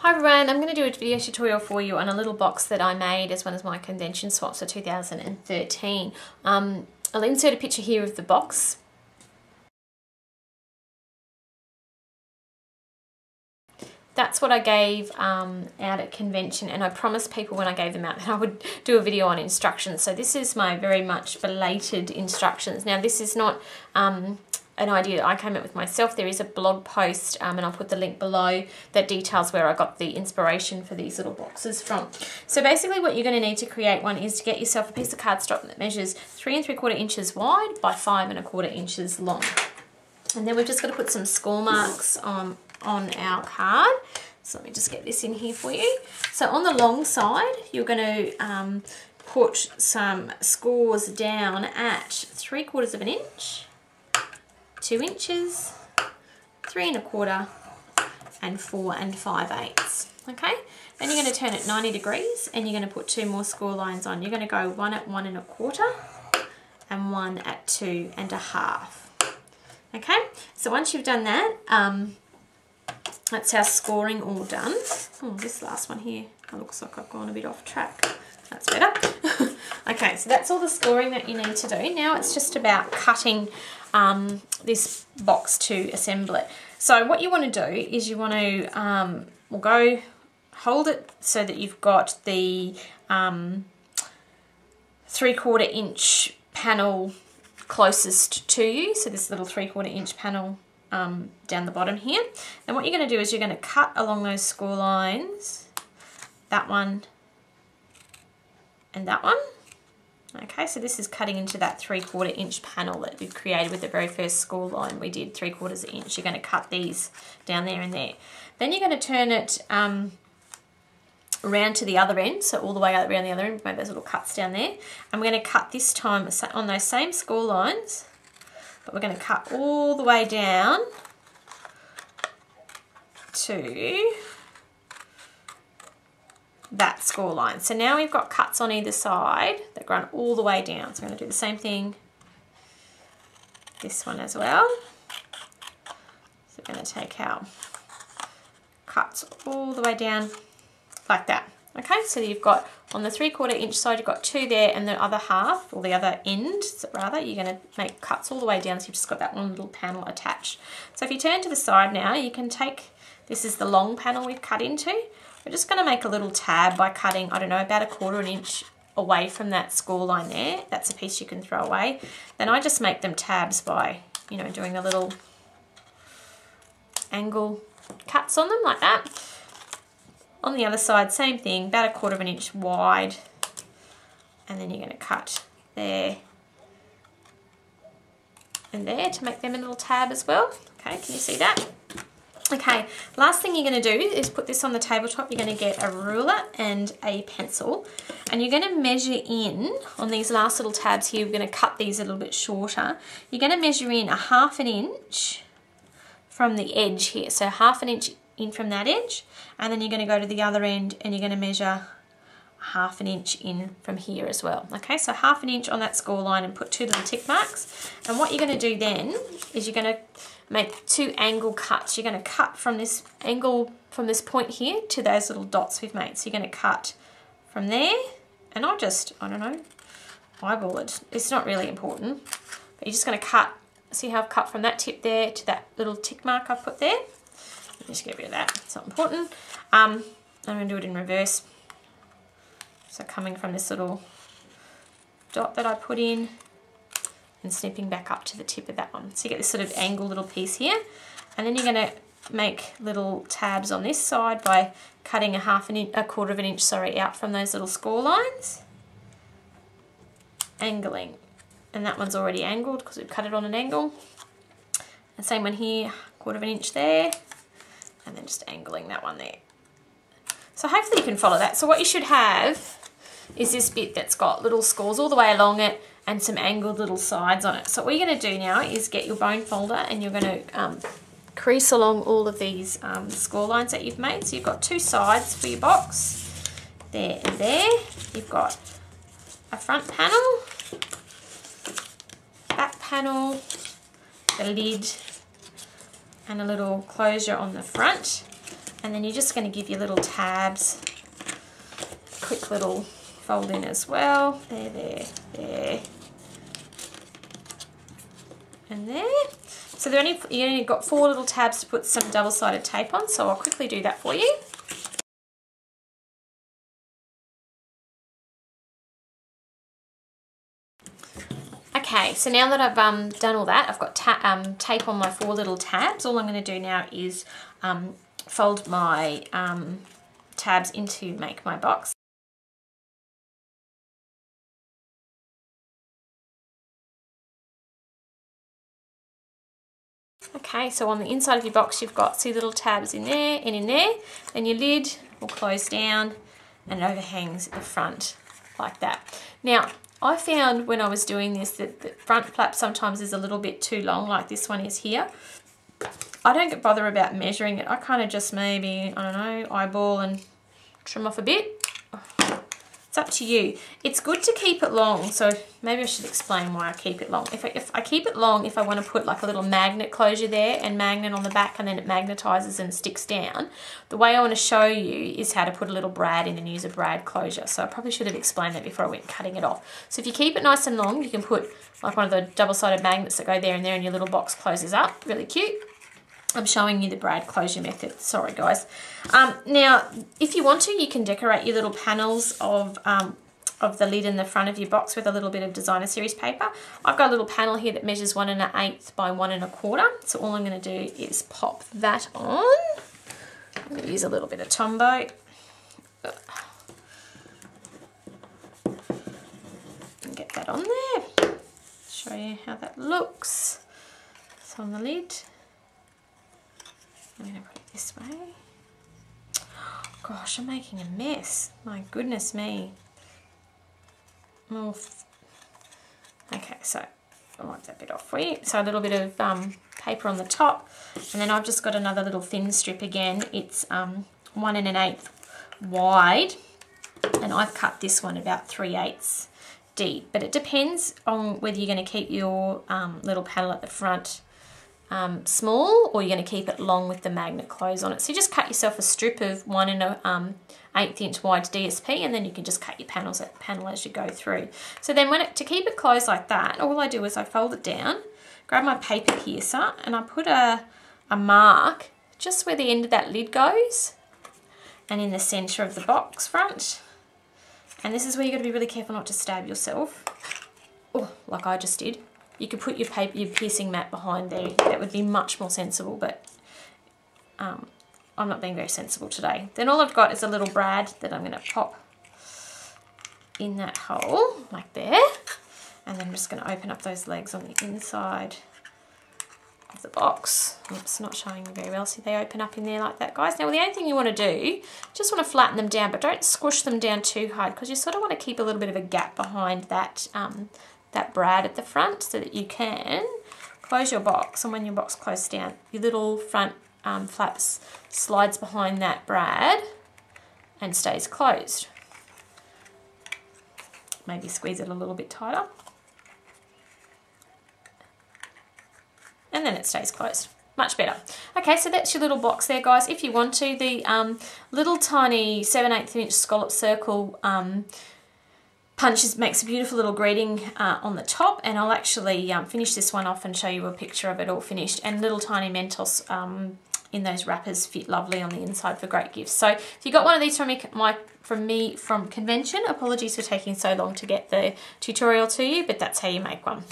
Hi everyone, I'm going to do a video tutorial for you on a little box that I made as one of my convention swaps for 2013. I'll insert a picture here of the box. That's what I gave out at convention, and I promised people when I gave them out that I would do a video on instructions. So this is my very much belated instructions. Now this is not an idea that I came up with myself. There is a blog post and I'll put the link below that details where I got the inspiration for these little boxes from. So basically what you're going to need to create one is to get yourself a piece of cardstock that measures 3 3/4 inches wide by 5 1/4 inches long. And then we've just got to put some score marks on our card. So let me just get this in here for you. So on the long side, you're going to put some scores down at 3/4 of an inch, 2 inches, 3 1/4, and 4 5/8. Okay, then you're going to turn it 90 degrees and you're going to put 2 more score lines on. You're going to go 1 at 1 1/4 and 1 at 2 1/2. Okay, so once you've done that, that's our scoring all done. Oh, this last one here, it looks like I've gone a bit off track. That's better. Okay, so that's all the scoring that you need to do. Now it's just about cutting this box to assemble it. So what you want to do is you want to hold it so that you've got the 3/4 inch panel closest to you. So this little 3/4 inch panel down the bottom here. And what you're going to do is you're going to cut along those score lines, that one and that one. Okay, so this is cutting into that 3/4 inch panel that we've created with the very first score line we did, 3/4 inch. You're going to cut these down there and there. Then you're going to turn it around to the other end, so all the way around the other end, make those little cuts down there. And we're going to cut this time on those same score lines, but we're going to cut all the way down to that score line. So now we've got cuts on either side that run all the way down. So we're going to do the same thing this one as well. So we're going to take our cuts all the way down like that. Okay, so you've got on the 3/4 inch side, you've got 2 there, and the other half, or the other end rather, you're going to make cuts all the way down, so you've just got that one little panel attached. So if you turn to the side now, you can take, this is the long panel we've cut into. We're just going to make a little tab by cutting, I don't know, about 1/4 inch away from that score line there. That's a piece you can throw away. Then I just make them tabs by, you know, doing a little angle cuts on them like that. On the other side, same thing, about 1/4 inch wide. And then you're going to cut there and there to make them a little tab as well. Okay, can you see that? Okay, last thing you're going to do is put this on the tabletop. You're going to get a ruler and a pencil, and you're going to measure in on these last little tabs here. We're going to cut these a little bit shorter. You're going to measure in 1/2 inch from the edge here. So 1/2 inch in from that edge, and then you're going to go to the other end and you're going to measure 1/2 inch in from here as well. Okay, so 1/2 inch on that score line and put 2 little tick marks. And what you're going to do then is you're going to make 2 angle cuts. You're going to cut from this angle, from this point here to those little dots we've made. So you're going to cut from there, and I don't know, eyeball it. It's not really important, but you're just going to cut. See how I've cut from that tip there to that little tick mark I've put there? Just get rid of that, it's not important. I'm going to do it in reverse. So coming from this little dot that I put in and snipping back up to the tip of that one. So you get this sort of angled little piece here, and then you're going to make little tabs on this side by cutting 1/4 inch, sorry, out from those little score lines, angling, and that one's already angled because we've cut it on an angle. And same one here, 1/4 inch there, and then just angling that one there. So hopefully you can follow that. So what you should have is this bit that's got little scores all the way along it and some angled little sides on it. So what you're going to do now is get your bone folder and you're going to crease along all of these score lines that you've made. So you've got 2 sides for your box, there and there. You've got a front panel, back panel, the lid, and a little closure on the front. And then you're just going to give your little tabs a quick little fold in as well. There, there, there. And there. So you only got 4 little tabs to put some double-sided tape on, so I'll quickly do that for you. Okay, so now that I've done all that, I've got tape on my 4 little tabs. All I'm going to do now is fold my tabs into make my box. Okay, so on the inside of your box you've got 2 little tabs in there and in there. Then your lid will close down and it overhangs at the front like that. Now, I found when I was doing this that the front flap sometimes is a little bit too long, like this one is here. I don't get bother about measuring it. I kind of just maybe, I don't know, eyeball and trim off a bit. It's up to you. It's good to keep it long, so maybe I should explain why I keep it long. If I keep it long, if I want to put like a little magnet closure there and magnet on the back and then it magnetizes and sticks down, the way I want to show you is how to put a little brad in and use a brad closure. So I probably should have explained that before I went cutting it off. So if you keep it nice and long, you can put like one of the double-sided magnets that go there and there and your little box closes up. Really cute. I'm showing you the brad closure method. Sorry, guys. Now, if you want to, you can decorate your little panels of the lid in the front of your box with a little bit of designer series paper. I've got a little panel here that measures 1 1/8 by 1 1/4. So all I'm going to do is pop that on. I'm going to use a little bit of Tombow. And get that on there. Show you how that looks. It's on the lid. I'm going to put it this way. Gosh, I'm making a mess. My goodness me. Okay, so I'll wipe that bit off for you. So a little bit of paper on the top. And then I've just got another little thin strip again. It's 1 1/8 wide. And I've cut this one about 3/8 deep. But it depends on whether you're going to keep your little panel at the front small or you're going to keep it long with the magnet close on it. So you just cut yourself a strip of 1 1/8 inch wide DSP and then you can just cut your panel as you go through. So then to keep it closed like that, all I do is I fold it down, grab my paper piercer and I put a mark just where the end of that lid goes and in the centre of the box front. And this is where you've got to be really careful not to stab yourself. Oh, like I just did. You could put your piercing mat behind there. That would be much more sensible, but I'm not being very sensible today. Then all I've got is a little brad that I'm going to pop in that hole, like there. And then I'm just going to open up those legs on the inside of the box. It's not showing you very well. See, they open up in there like that, guys. Now, the only thing you want to do, just want to flatten them down, but don't squish them down too hard because you sort of want to keep a little bit of a gap behind that that brad at the front so that you can close your box, and when your box closes down, your little front flaps slides behind that brad and stays closed. Maybe squeeze it a little bit tighter. And then it stays closed. Much better. Okay, so that's your little box there, guys. If you want to, the little tiny 7/8 inch scallop circle punches makes a beautiful little greeting on the top, and I'll actually finish this one off and show you a picture of it all finished. And little tiny Mentos in those wrappers fit lovely on the inside for great gifts. So if you got one of these from me from convention, apologies for taking so long to get the tutorial to you, but that's how you make one.